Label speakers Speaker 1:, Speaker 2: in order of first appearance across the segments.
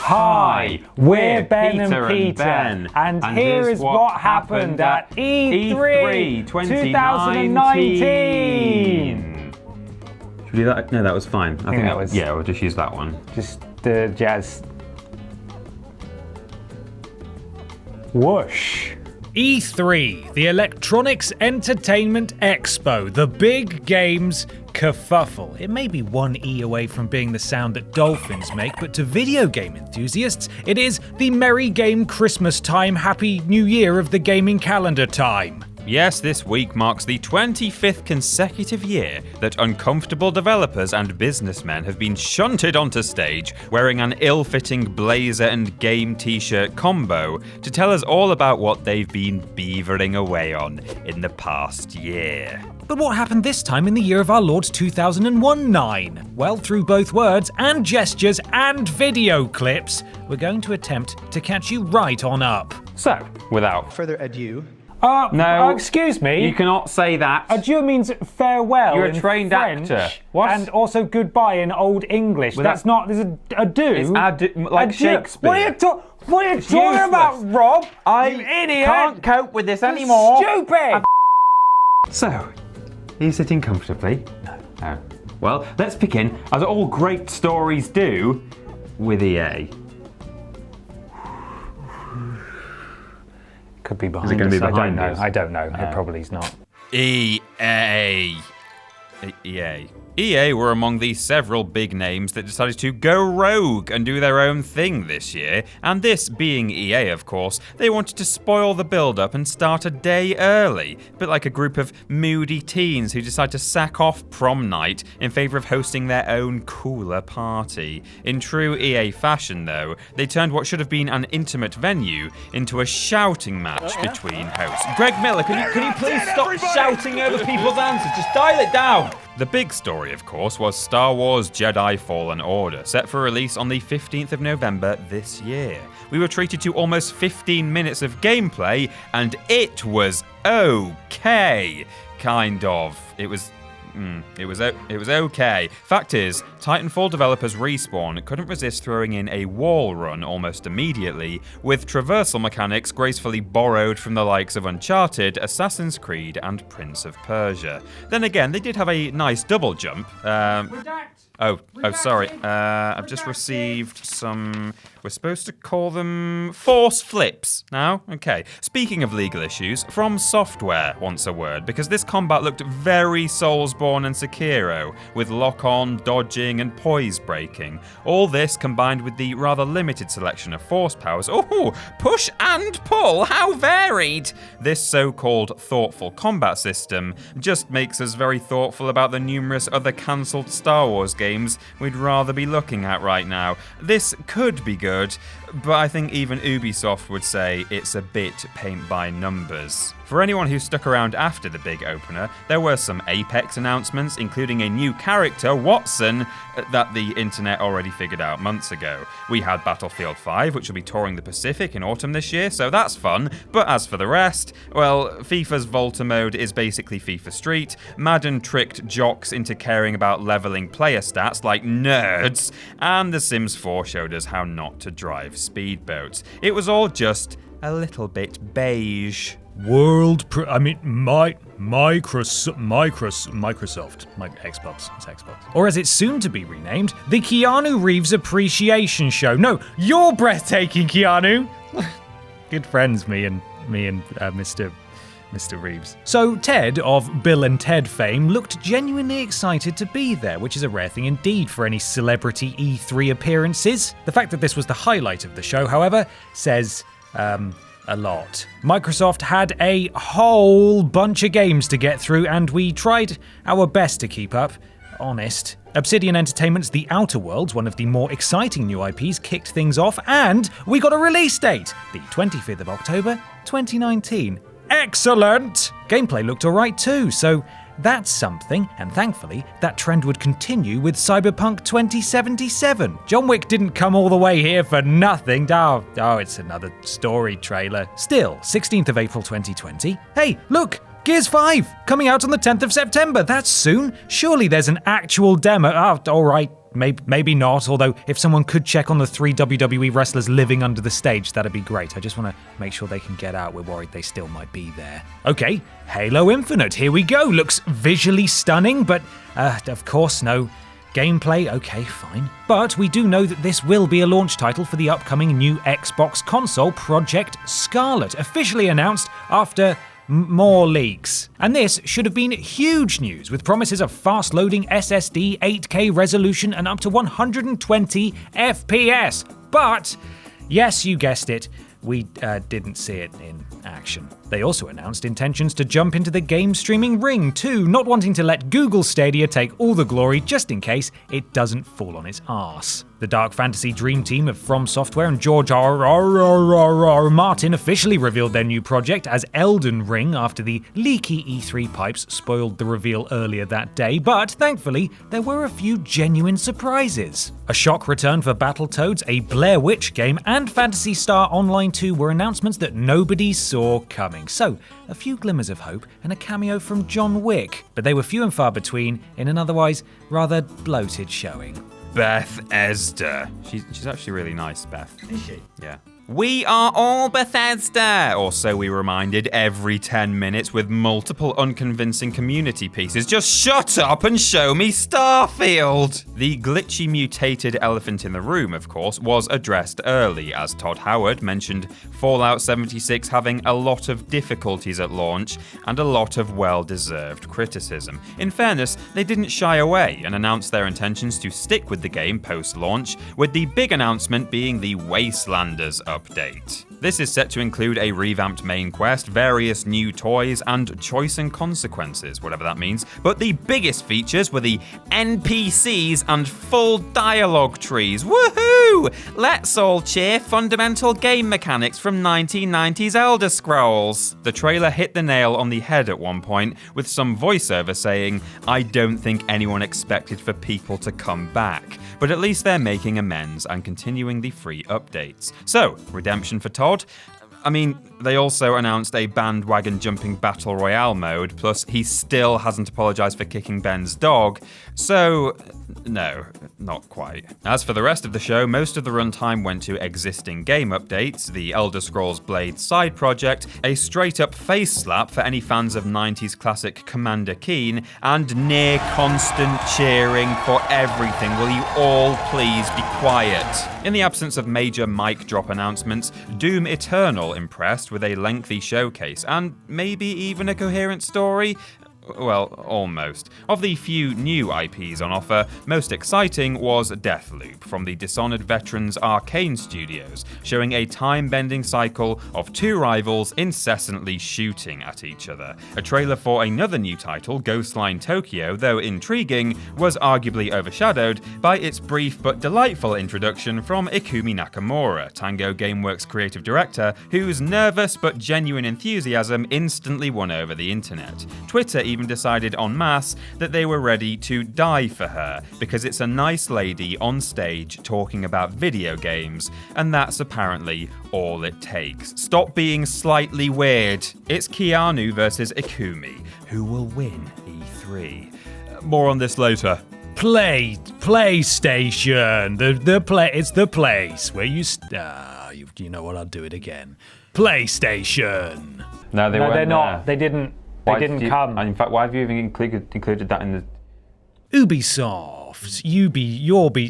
Speaker 1: Hi, we're Ben and Peter, and here is what happened at E3 2019.
Speaker 2: Should we do that? No, that was fine. I think
Speaker 1: that was...
Speaker 2: Yeah, we'll just use that one.
Speaker 1: Just the jazz. Whoosh.
Speaker 3: E3, the Electronics Entertainment Expo, the big games kerfuffle. It may be one E away from being the sound that dolphins make, but to video game enthusiasts, it is the merry game Christmas time, Happy New Year of the gaming calendar time.
Speaker 4: Yes, this week marks the 25th consecutive year that uncomfortable developers and businessmen have been shunted onto stage wearing an ill-fitting blazer and game t-shirt combo to tell us all about what they've been beavering away on in the past year.
Speaker 3: But what happened this time in the year of our Lord 2019? Well, through both words and gestures and video clips, we're going to attempt to catch you right on up.
Speaker 2: So, without
Speaker 5: further ado.
Speaker 2: No,
Speaker 1: excuse me.
Speaker 2: You cannot say that.
Speaker 1: Adieu means farewell.
Speaker 2: You're a
Speaker 1: in
Speaker 2: trained
Speaker 1: French,
Speaker 2: actor. What?
Speaker 1: And also goodbye in Old English.
Speaker 2: Well,
Speaker 1: That's not. There's a adieu.
Speaker 2: It's like
Speaker 1: adieu.
Speaker 2: Shakespeare.
Speaker 1: What are you talking about, Rob? You idiot!
Speaker 2: Can't cope with this anymore.
Speaker 1: Stupid.
Speaker 2: So, are you sitting comfortably? No. Well, let's begin, as all great stories do, with EA.
Speaker 1: Could be behind
Speaker 2: Is it going to be
Speaker 1: us.
Speaker 2: behind us?
Speaker 1: I don't know. It probably is not.
Speaker 4: EA were among the several big names that decided to go rogue and do their own thing this year, and this being EA, of course, they wanted to spoil the build-up and start a day early, a bit like a group of moody teens who decide to sack off prom night in favour of hosting their own cooler party. In true EA fashion, though, they turned what should have been an intimate venue into a shouting match between hosts. Greg Miller, can you please stop shouting over people's answers? Just dial it down! The big story, of course, was Star Wars Jedi Fallen Order, set for release on the 15th of November this year. We were treated to almost 15 minutes of gameplay, and it was okay. Kind of. It was okay. Fact is, Titanfall developers Respawn couldn't resist throwing in a wall run almost immediately, with traversal mechanics gracefully borrowed from the likes of Uncharted, Assassin's Creed, and Prince of Persia. Then again, they did have a nice double jump. Sorry. I've just received some... We're supposed to call them force flips now? Okay. Speaking of legal issues, From Software wants a word, because this combat looked very Soulsborne and Sekiro, with lock-on, dodging, and poise breaking. All this combined with the rather limited selection of force powers. Oh, push and pull, how varied! This so-called thoughtful combat system just makes us very thoughtful about the numerous other cancelled Star Wars games we'd rather be looking at right now. This could be good, but I think even Ubisoft would say it's a bit paint by numbers. For anyone who stuck around after the big opener, there were some Apex announcements, including a new character, Watson, that the internet already figured out months ago. We had Battlefield 5, which will be touring the Pacific in autumn this year, so that's fun. But as for the rest, well, FIFA's Volta mode is basically FIFA Street, Madden tricked jocks into caring about leveling player stats like nerds, and The Sims 4 showed us how not to drive speedboats. It was all just a little bit beige.
Speaker 3: Microsoft, Xbox, it's Xbox. Or as it's soon to be renamed, the Keanu Reeves Appreciation Show. No, you're breathtaking, Keanu. Good friends, me and Mr. Reeves. So Ted of Bill and Ted fame looked genuinely excited to be there, which is a rare thing indeed for any celebrity E3 appearances. The fact that this was the highlight of the show, however, says a lot. Microsoft had a whole bunch of games to get through, and we tried our best to keep up. Honest. Obsidian Entertainment's The Outer Worlds, one of the more exciting new IPs, kicked things off, and we got a release date, the 25th of October, 2019. Excellent! Gameplay looked alright too, so that's something, and thankfully, that trend would continue with Cyberpunk 2077. John Wick didn't come all the way here for nothing. Oh, it's another story trailer. Still, 16th of April 2020. Hey, look! Gears 5, coming out on the 10th of September. That's soon. Surely there's an actual demo. Oh, all right. Maybe not, although if someone could check on the 3 WWE wrestlers living under the stage, that'd be great. I just want to make sure they can get out. We're worried they still might be there. Okay, Halo Infinite, here we go. Looks visually stunning, but of course no gameplay. Okay, fine. But we do know that this will be a launch title for the upcoming new Xbox console, Project Scarlet, officially announced after more leaks. And this should have been huge news, with promises of fast-loading SSD, 8K resolution, and up to 120 FPS. But, yes, you guessed it, we didn't see it in action. They also announced intentions to jump into the game streaming ring too, not wanting to let Google Stadia take all the glory just in case it doesn't fall on its arse. The dark fantasy dream team of From Software and George R. Martin officially revealed their new project as Elden Ring after the leaky E3 pipes spoiled the reveal earlier that day, but thankfully there were a few genuine surprises. A shock return for Battletoads, a Blair Witch game, and Phantasy Star Online 2 were announcements that nobody saw coming. So, a few glimmers of hope and a cameo from John Wick, but they were few and far between in an otherwise rather bloated showing.
Speaker 4: Bethesda. She's actually really nice, Beth.
Speaker 3: Is she?
Speaker 4: Yeah. We are all Bethesda, or so we reminded every 10 minutes with multiple unconvincing community pieces. Just shut up and show me Starfield! The glitchy mutated elephant in the room, of course, was addressed early, as Todd Howard mentioned Fallout 76 having a lot of difficulties at launch and a lot of well-deserved criticism. In fairness, they didn't shy away and announced their intentions to stick with the game post-launch, with the big announcement being the Wastelanders update. This is set to include a revamped main quest, various new toys, and choice and consequences, whatever that means. But the biggest features were the NPCs and full dialogue trees. Woohoo! Let's all cheer fundamental game mechanics from 1990s Elder Scrolls. The trailer hit the nail on the head at one point, with some voiceover saying, "I don't think anyone expected for people to come back. But at least they're making amends and continuing the free updates." So, redemption for Todd? I mean, they also announced a bandwagon jumping battle royale mode, plus he still hasn't apologized for kicking Ben's dog, so no, not quite. As for the rest of the show, most of the runtime went to existing game updates, the Elder Scrolls Blade side project, a straight-up face slap for any fans of 90s classic Commander Keen, and near constant cheering for everything. Will you all please be quiet? In the absence of major mic drop announcements, Doom Eternal impressed with a lengthy showcase and maybe even a coherent story. Well, almost. Of the few new IPs on offer, most exciting was Deathloop from the Dishonored veterans Arcane Studios, showing a time-bending cycle of two rivals incessantly shooting at each other. A trailer for another new title, Ghostline Tokyo, though intriguing, was arguably overshadowed by its brief but delightful introduction from Ikumi Nakamura, Tango Gameworks creative director, whose nervous but genuine enthusiasm instantly won over the internet. Twitter even decided en masse that they were ready to die for her because it's a nice lady on stage talking about video games, and that's apparently all it takes. Stop being slightly weird. It's Keanu versus Ikumi. Who will win E3? More on this later.
Speaker 3: PlayStation. It's the place where you you know what? I'll do it again. PlayStation.
Speaker 2: No,
Speaker 1: they're not. They didn't. They didn't come.
Speaker 2: And in fact, why have you even included that in the...
Speaker 3: Ubisoft.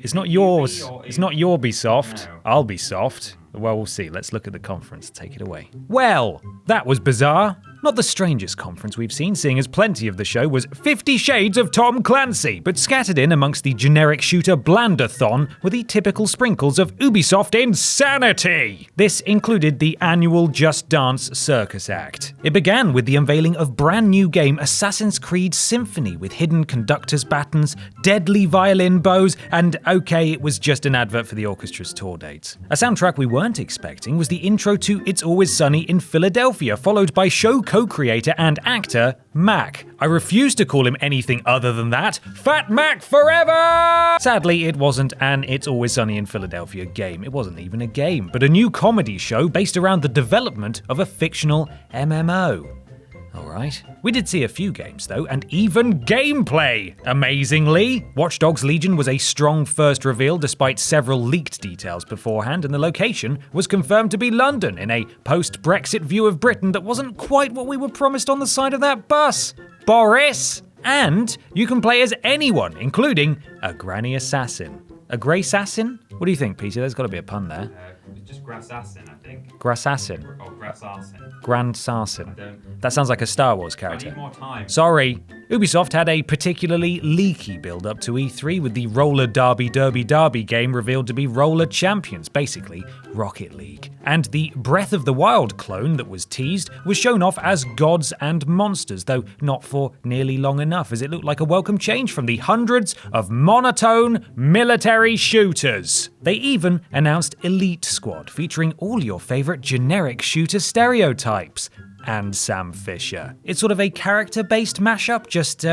Speaker 3: It's not yours. It's not your Ubisoft.
Speaker 2: No.
Speaker 3: I'll be soft. Well, we'll see. Let's look at the conference. Take it away. Well, that was bizarre. Not the strangest conference we've seen, seeing as plenty of the show was 50 Shades of Tom Clancy, but scattered in amongst the generic shooter Blandathon were the typical sprinkles of Ubisoft insanity. This included the annual Just Dance circus act. It began with the unveiling of brand new game Assassin's Creed Symphony with hidden conductor's batons, deadly violin bows, and okay, it was just an advert for the orchestra's tour dates. A soundtrack we weren't expecting was the intro to It's Always Sunny in Philadelphia, followed by show co-creator and actor Mac. I refuse to call him anything other than that. Fat Mac forever! Sadly, it wasn't an It's Always Sunny in Philadelphia game. It wasn't even a game, but a new comedy show based around the development of a fictional MMO. Alright. We did see a few games though, and even gameplay! Amazingly! Watch Dogs Legion was a strong first reveal despite several leaked details beforehand, and the location was confirmed to be London in a post-Brexit view of Britain that wasn't quite what we were promised on the side of that bus. Boris! And you can play as anyone, including a granny assassin. A grey assassin? What do you think, Peter? There's got to be a pun there.
Speaker 4: Just Grassassin, I think.
Speaker 3: Grassassin.
Speaker 4: Or Grassassin.
Speaker 3: Grand Sarsin. That sounds like a Star Wars character.
Speaker 4: I need more time.
Speaker 3: Sorry. Ubisoft had a particularly leaky build-up to E3 with the Roller Derby game revealed to be Roller Champions, basically Rocket League. And the Breath of the Wild clone that was teased was shown off as Gods and Monsters, though not for nearly long enough, as it looked like a welcome change from the hundreds of monotone military shooters. They even announced Elite Squad, featuring all your favourite generic shooter stereotypes. And Sam Fisher. It's sort of a character-based mashup, just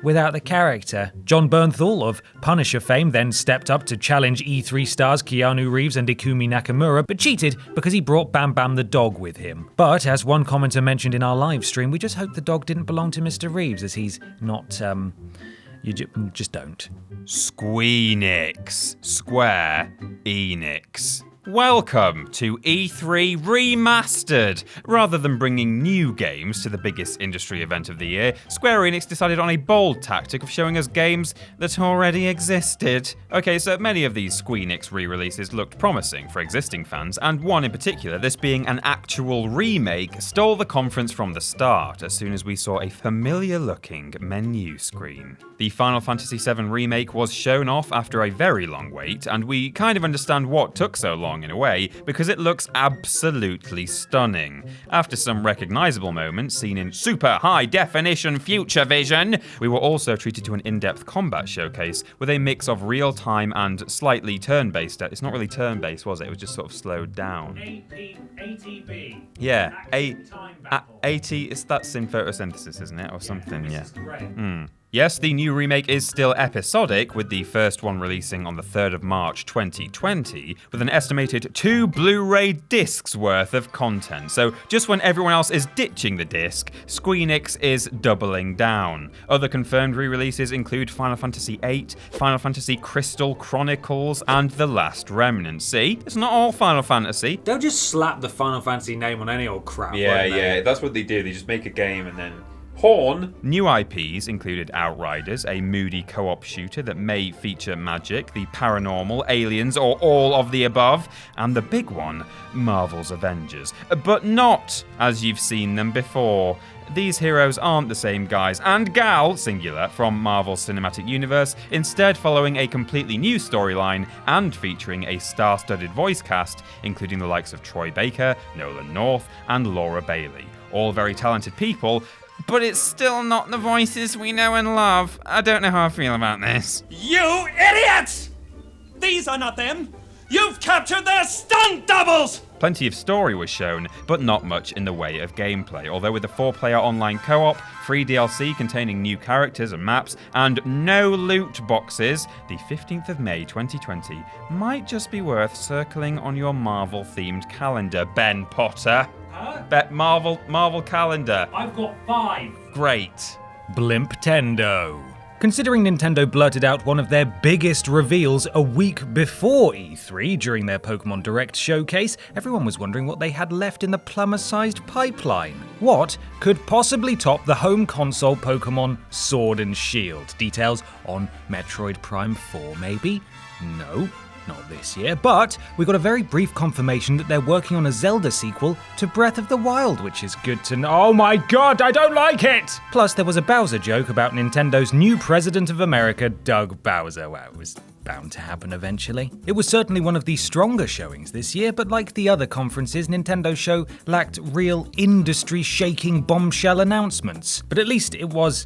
Speaker 3: without the character. John Bernthal of Punisher fame then stepped up to challenge E3 stars Keanu Reeves and Ikumi Nakamura, but cheated because he brought Bam Bam the dog with him. But as one commenter mentioned in our live stream, we just hope the dog didn't belong to Mr. Reeves, as he's not, you just don't.
Speaker 4: Squeenix. Square Enix. Welcome to E3 Remastered! Rather than bringing new games to the biggest industry event of the year, Square Enix decided on a bold tactic of showing us games that already existed. Okay, so many of these Squeenix re-releases looked promising for existing fans, and one in particular, this being an actual remake, stole the conference from the start as soon as we saw a familiar-looking menu screen. The Final Fantasy VII Remake was shown off after a very long wait, and we kind of understand what took so long in a way, because it looks absolutely stunning. After some recognisable moments seen in super high definition future vision, we were also treated to an in-depth combat showcase with a mix of real-time and slightly turn-based. It's not really turn-based, was it? It was just sort of slowed down.
Speaker 3: ATB.
Speaker 4: Yeah, that's in photosynthesis, isn't it? Or something, yeah. Yes, the new remake is still episodic, with the first one releasing on the 3rd of March 2020, with an estimated 2 Blu-ray discs worth of content. So just when everyone else is ditching the disc, Squeenix is doubling down. Other confirmed re-releases include Final Fantasy VIII, Final Fantasy Crystal Chronicles, and The Last Remnant. See, it's not all Final Fantasy.
Speaker 1: They'll just slap the Final Fantasy name on any old crap.
Speaker 2: Yeah, that's what they do. They just make a game and then Horn.
Speaker 4: New IPs included Outriders, a moody co-op shooter that may feature magic, the paranormal, aliens, or all of the above, and the big one, Marvel's Avengers. But not as you've seen them before. These heroes aren't the same guys and gal, singular, from Marvel's Cinematic Universe, instead following a completely new storyline and featuring a star-studded voice cast, including the likes of Troy Baker, Nolan North, and Laura Bailey. All very talented people, but it's still not the voices we know and love. I don't know how I feel about this.
Speaker 5: You idiots! These are not them! You've captured their stunt doubles!
Speaker 4: Plenty of story was shown, but not much in the way of gameplay, although with a 4-player online co-op, free DLC containing new characters and maps, and no loot boxes, the 15th of May 2020 might just be worth circling on your Marvel-themed calendar, Ben Potter. Marvel calendar.
Speaker 1: I've got 5.
Speaker 4: Great.
Speaker 3: Blimptendo. Considering Nintendo blurted out one of their biggest reveals a week before E3 during their Pokemon Direct showcase, everyone was wondering what they had left in the plumber-sized pipeline. What could possibly top the home console Pokemon Sword and Shield? Details on Metroid Prime 4, maybe? No. Not this year, but we got a very brief confirmation that they're working on a Zelda sequel to Breath of the Wild, which is good to know. Oh my god, I don't like it! Plus, there was a Bowser joke about Nintendo's new president of America, Doug Bowser. Well, it was bound to happen eventually. It was certainly one of the stronger showings this year, but like the other conferences, Nintendo's show lacked real industry-shaking bombshell announcements. But at least it was,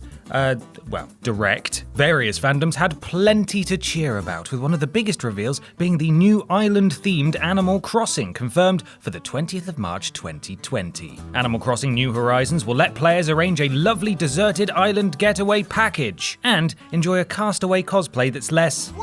Speaker 3: direct. Various fandoms had plenty to cheer about, with one of the biggest reveals being the new island-themed Animal Crossing, confirmed for the 20th of March 2020. Animal Crossing New Horizons will let players arrange a lovely deserted island getaway package, and enjoy a Castaway cosplay that's less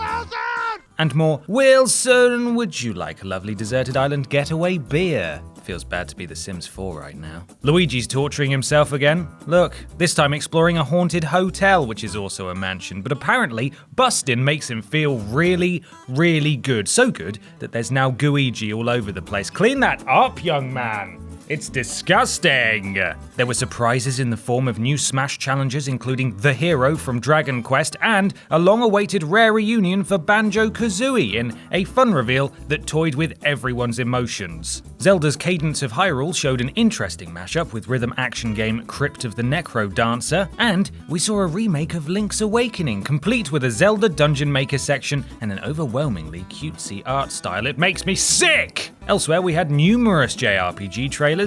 Speaker 3: and more, Wilson, would you like a lovely deserted island getaway beer? Feels bad to be The Sims 4 right now. Luigi's torturing himself again. Look, this time exploring a haunted hotel, which is also a mansion, but apparently busting makes him feel really, really good. So good that there's now gooigi all over the place. Clean that up, young man. It's disgusting! There were surprises in the form of new Smash challenges, including The Hero from Dragon Quest and a long-awaited rare reunion for Banjo-Kazooie in a fun reveal that toyed with everyone's emotions. Zelda's Cadence of Hyrule showed an interesting mashup with rhythm action game Crypt of the Necro Dancer, and we saw a remake of Link's Awakening, complete with a Zelda Dungeon Maker section and an overwhelmingly cutesy art style. It makes me sick! Elsewhere, we had numerous JRPG trailers,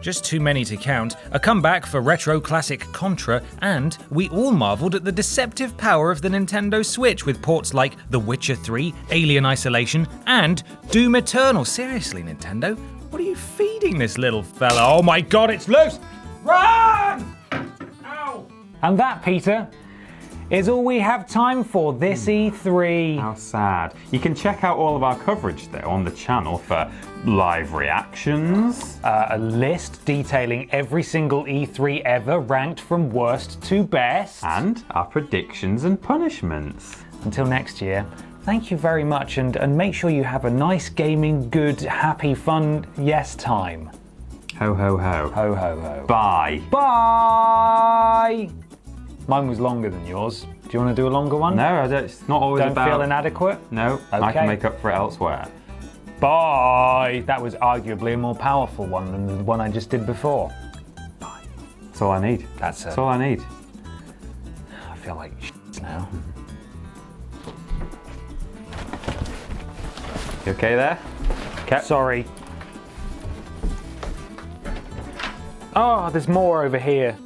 Speaker 3: just too many to count, a comeback for retro classic Contra, and we all marveled at the deceptive power of the Nintendo Switch with ports like The Witcher 3, Alien Isolation, and Doom Eternal. Seriously, Nintendo, what are you feeding this little fella? Oh my god, it's loose! Run! Ow!
Speaker 1: And that, Peter, is all we have time for this E3.
Speaker 2: How sad. You can check out all of our coverage though on the channel for live reactions.
Speaker 1: A list detailing every single E3 ever, ranked from worst to best.
Speaker 2: And our predictions and punishments.
Speaker 1: Until next year, thank you very much, and make sure you have a nice gaming, good, happy, fun, yes time.
Speaker 2: Ho ho ho.
Speaker 1: Ho ho ho.
Speaker 2: Bye.
Speaker 1: Bye! Mine was longer than yours. Do you want to do a longer one?
Speaker 2: No, I don't, it's not always
Speaker 1: Don't
Speaker 2: about...
Speaker 1: feel inadequate?
Speaker 2: No, I
Speaker 1: Okay.
Speaker 2: can make up for it elsewhere.
Speaker 1: Bye! That was arguably a more powerful one than the one I just did before.
Speaker 2: Bye. That's all I need.
Speaker 1: That's
Speaker 2: all I need.
Speaker 1: I feel like shit now.
Speaker 2: You okay there?
Speaker 1: Sorry. Oh, there's more over here.